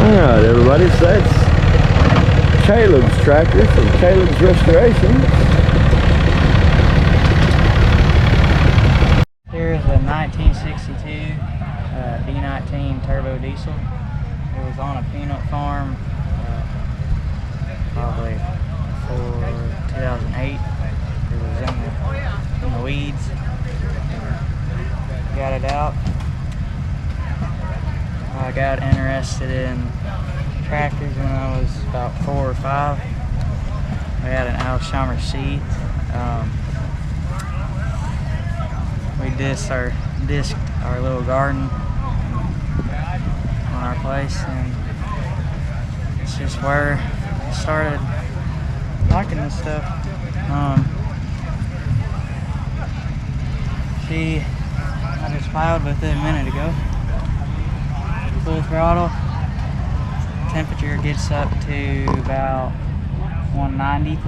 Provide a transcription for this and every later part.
Alright everybody, so that's Kaleb's tractor from Kaleb's Restoration. Here's a 1962 D19 turbo diesel. It was on a peanut farm probably before 2008. It was in the weeds. Got it out. I got interested in tractors when I was about 4 or 5. I had an Allis Chamler seat. We disced our little garden on our place, and it's just where I started liking this stuff. I just plowed with it a minute ago. Full throttle. Temperature gets up to about 190.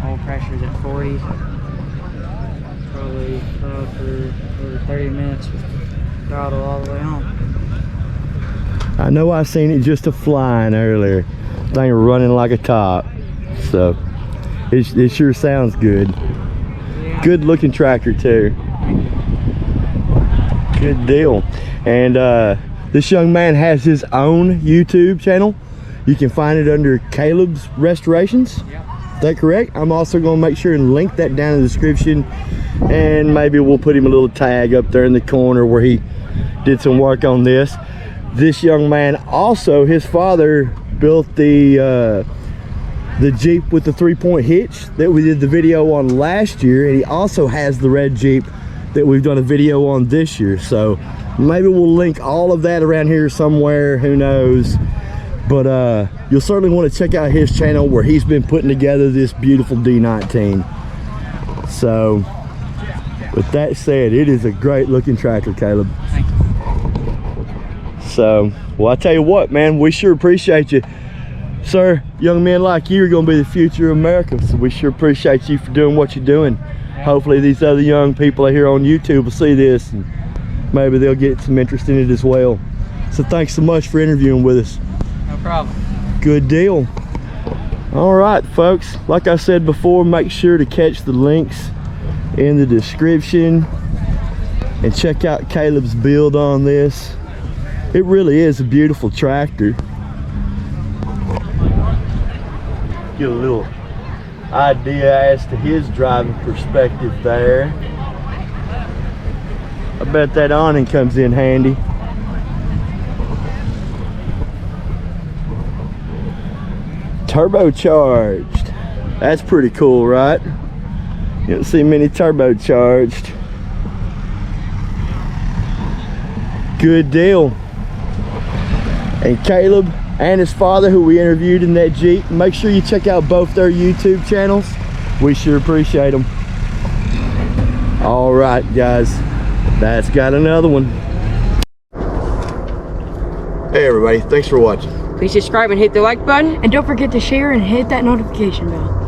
Oil pressure's at 40. Probably for over 30 minutes with throttle all the way on. I know I seen it just a flying earlier. Thing running like a top. So it sure sounds good. Yeah. Good looking tractor too. Good deal. And this young man has his own YouTube channel. You can find it under Kaleb's Restorations. Yep. Is that correct? I'm also going to make sure and link that down in the description, and maybe we'll put him a little tag up there in the corner where he did some work on this. This young man also, his father built the Jeep with the 3-point hitch that we did the video on last year, and he also has the red Jeep that we've done a video on this year. So maybe we'll link all of that around here somewhere, who knows. But you'll certainly want to check out his channel where he's been putting together this beautiful D19. So with that said, it is a great looking tractor, Kaleb. Thank you. So, well, I tell you what, man, we sure appreciate you. Sir, young men like you are going to be the future of America, so we sure appreciate you for doing what you're doing. Yeah. Hopefully these other young people here on YouTube will see this, and maybe they'll get some interest in it as well. So thanks so much for interviewing with us. No problem. Good deal. All right, folks, like I said before, make sure to catch the links in the description and check out Kaleb's build on this. It really is a beautiful tractor. Get a little idea as to his driving perspective there. I bet that awning comes in handy. Turbocharged. That's pretty cool, right? You don't see many turbocharged. Good deal. And Kaleb and his father, who we interviewed in that Jeep, make sure you check out both their YouTube channels. We sure appreciate them. All right, guys, that's got another one. Hey everybody, thanks for watching. Please subscribe and hit the like button. And don't forget to share and hit that notification bell.